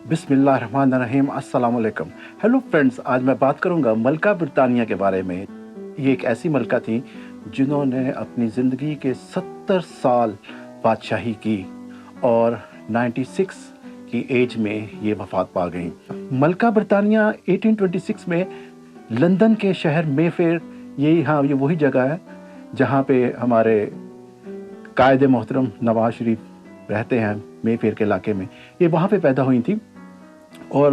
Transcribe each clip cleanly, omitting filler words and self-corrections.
बिस्मिल्लाहिर्रहमानिर्रहीम, अस्सलाम वालेकुम। हेलो फ्रेंड्स, आज मैं बात करूंगा मलका ब्रिटानिया के बारे में। ये एक ऐसी मलका थी जिन्होंने अपनी ज़िंदगी के 70 साल बादशाही की और 96 की एज में ये वफ़ात पा गई। मलका ब्रिटानिया 1826 में लंदन के शहर मेफेयर, ये वही जगह है जहाँ पे हमारे कायदे मोहतरम नवाज शरीफ रहते हैं, मेफेयर के इलाके में। ये वहाँ पे पैदा हुई थी और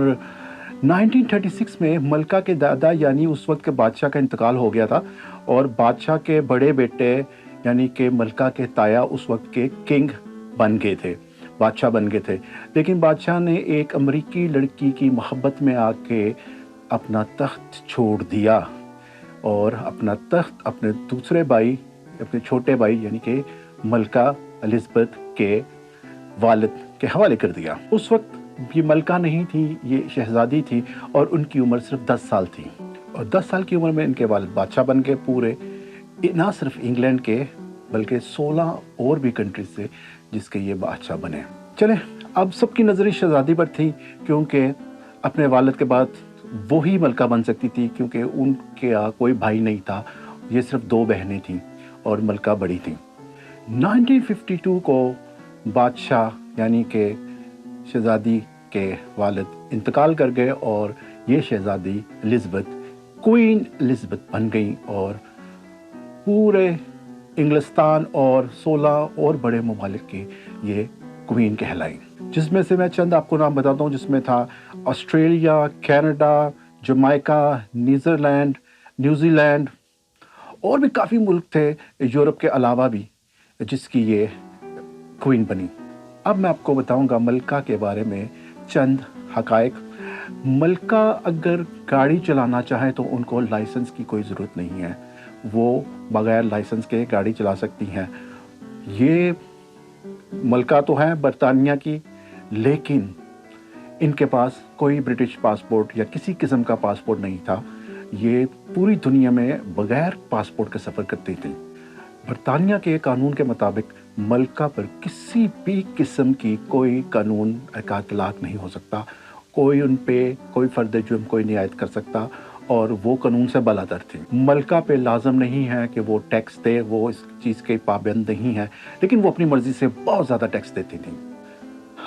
1936 में मलका के दादा यानी उस वक्त के बादशाह का इंतकाल हो गया था और बादशाह के बड़े बेटे यानी कि मलका के ताया उस वक्त के किंग बन गए थे, बादशाह बन गए थे। लेकिन बादशाह ने एक अमरीकी लड़की की मोहब्बत में आके अपना तख्त छोड़ दिया और अपना तख्त अपने दूसरे भाई, अपने छोटे भाई यानी कि मलका एलिज़ाबेथ के वालिद के हवाले कर दिया। उस वक्त ये मलका नहीं थी, ये शहजादी थी और उनकी उम्र सिर्फ 10 साल थी। और 10 साल की उम्र में इनके वालिद बादशाह बन गए पूरे, ना सिर्फ इंग्लैंड के बल्कि 16 और भी कंट्रीज से जिसके ये बादशाह बने। चले, अब सबकी नज़रें शहजादी पर थी क्योंकि अपने वालिद के बाद वो ही मलका बन सकती थी, क्योंकि उनके यहाँ कोई भाई नहीं था, ये सिर्फ 2 बहनें थीं और मलका बड़ी थी। 1952 को बादशाह यानी कि शहजादी के वालिद इंतकाल कर गए और ये शहजादी एलिज़ाबेथ क्वीन एलिज़ाबेथ बन गई और पूरे इंग्लिस्तान और 16 और बड़े ममालिक की ये क्वीन कहलाई, जिसमें से मैं चंद आपको नाम बताता हूँ। जिसमें था Australia, Canada, Jamaica, Netherland, New Zealand और भी काफ़ी मुल्क थे यूरोप के अलावा भी जिसकी ये क्वीन बनी। अब मैं आपको बताऊंगा मलका के बारे में चंद हकायक। मलका अगर गाड़ी चलाना चाहे तो उनको लाइसेंस की कोई ज़रूरत नहीं है, वो बगैर लाइसेंस के गाड़ी चला सकती हैं। ये मलका तो है बरतानिया की, लेकिन इनके पास कोई ब्रिटिश पासपोर्ट या किसी किस्म का पासपोर्ट नहीं था। ये पूरी दुनिया में बगैर पासपोर्ट के सफ़र करती थी। बरतानिया के कानून के मुताबिक मलका पर किसी भी किस्म की कोई कानून का इतलाक़ नहीं हो सकता, कोई उन पे कोई फ़र्द जुर्म कोई नहीं आयद कर सकता और वो कानून से बालातर थी। मलका पे लाजम नहीं है कि वो टैक्स दे, वो इस चीज़ के पाबंद नहीं है, लेकिन वो अपनी मर्ज़ी से बहुत ज़्यादा टैक्स देती थी।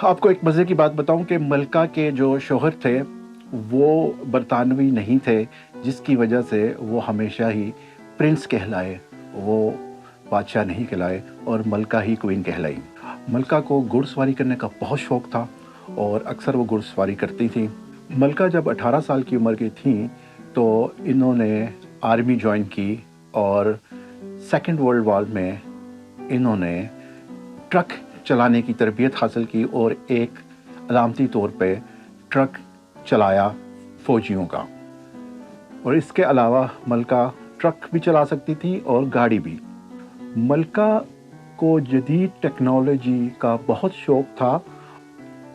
आपको एक मज़े की बात बताऊं कि मलका के जो शौहर थे वो बरतानवी नहीं थे, जिसकी वजह से वो हमेशा ही प्रिंस कहलाए, वो बादशाह नहीं कहलाए और मलका ही क्वीन कहलाई। मलका को घुड़सवारी करने का बहुत शौक़ था और अक्सर वो घुड़सवारी करती थी। मलका जब 18 साल की उम्र की थी तो इन्होंने आर्मी ज्वाइन की और सेकेंड वर्ल्ड वॉर में इन्होंने ट्रक चलाने की तरबियत हासिल की और एक अलामती तौर पे ट्रक चलाया फ़ौजियों का। और इसके अलावा मलका ट्रक भी चला सकती थी और गाड़ी भी। मलका को जदीद टेक्नोलॉजी का बहुत शौक़ था,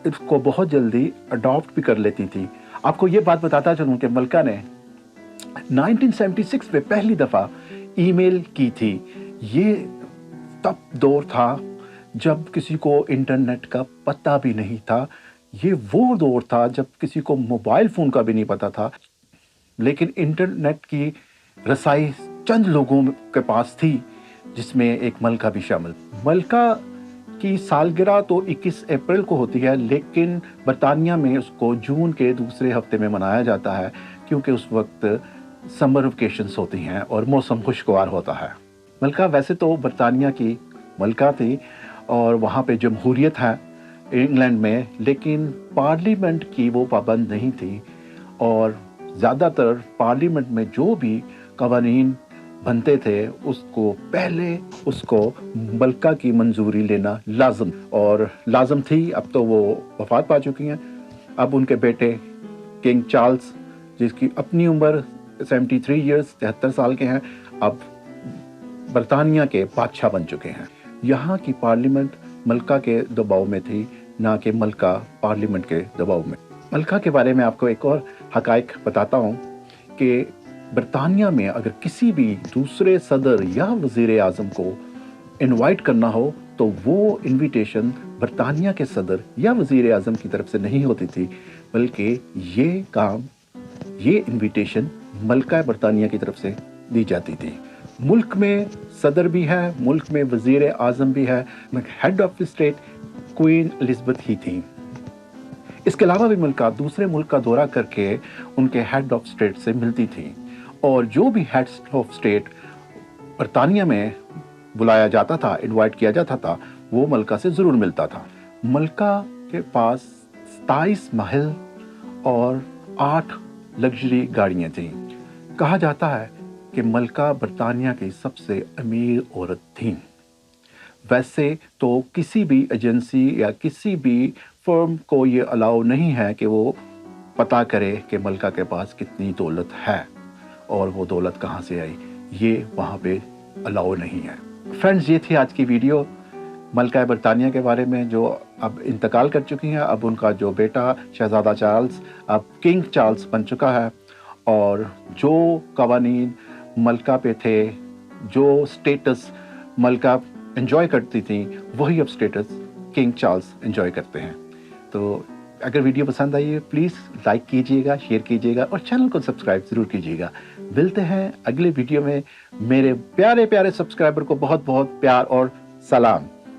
इसको बहुत जल्दी अडॉप्ट भी कर लेती थी। आपको ये बात बताता चलूँ कि मलका ने 1976 में पहली दफ़ा ईमेल की थी। ये तब दौर था जब किसी को इंटरनेट का पता भी नहीं था, ये वो दौर था जब किसी को मोबाइल फ़ोन का भी नहीं पता था, लेकिन इंटरनेट की रसाई चंद लोगों के पास थी, जिसमें एक मलका भी शामिल। मलका की सालगिरह तो 21 अप्रैल को होती है, लेकिन बरतानिया में उसको जून के दूसरे हफ्ते में मनाया जाता है क्योंकि उस वक्त समर वेकेशंस होती हैं और मौसम खुशगवार होता है। मलका वैसे तो बरतानिया की मलका थी और वहाँ पे जमहूरियत है इंग्लैंड में, लेकिन पार्लियामेंट की वो पाबंद नहीं थी और ज़्यादातर पार्लियामेंट में जो भी कवानीन बनते थे उसको मलका की मंजूरी लेना लाजम थी। अब तो वो वफ़ात पा चुकी हैं। अब उनके बेटे किंग चार्ल्स, जिसकी अपनी उम्र 73 ईयर्स 73 साल के हैं, अब बरतानिया के बादशाह बन चुके हैं। यहाँ की पार्लियामेंट मलका के दबाव में थी, ना कि मलका पार्लियामेंट के दबाव में। मलका के बारे में आपको एक और हकायक बताता हूँ कि बरतानिया में अगर किसी भी दूसरे सदर या वज़ीर आज़म को इनवाइट करना हो तो वो इनविटेशन बरतानिया के सदर या वज़ीर आज़म की तरफ से नहीं होती थी, बल्कि ये इनविटेशन मलका बरतानिया की तरफ से दी जाती थी। मुल्क में सदर भी है, मुल्क में वज़ीर आज़म भी है, head of state queen Elizabeth ही थी। इसके अलावा भी मलका दूसरे मुल्क का दौरा करके उनके हेड ऑफ स्टेट से मिलती थी, और जो भी हेड ऑफ स्टेट बरतानिया में बुलाया जाता था, इनवाइट किया जाता था, वो मलका से ज़रूर मिलता था। मलका के पास 27 महल और 8 लग्जरी गाड़ियाँ थीं। कहा जाता है कि मलका बरतानिया की सबसे अमीर औरत थीं। वैसे तो किसी भी एजेंसी या किसी भी फर्म को ये अलाउ नहीं है कि वो पता करे कि मलका के पास कितनी दौलत है और वो दौलत कहाँ से आई, ये वहाँ पे अलाउ नहीं है। फ्रेंड्स, ये थी आज की वीडियो मलका बरतानिया के बारे में, जो अब इंतकाल कर चुकी हैं। अब उनका जो बेटा शहजादा चार्ल्स अब किंग चार्ल्स बन चुका है, और जो कवानीन मलका पे थे, जो स्टेटस मलका एंजॉय करती थी, वही अब स्टेटस किंग चार्ल्स एंजॉय करते हैं। तो अगर वीडियो पसंद आई है, प्लीज़ लाइक कीजिएगा, शेयर कीजिएगा और चैनल को सब्सक्राइब ज़रूर कीजिएगा। मिलते हैं अगले वीडियो में। मेरे प्यारे प्यारे सब्सक्राइबर को बहुत बहुत प्यार और सलाम।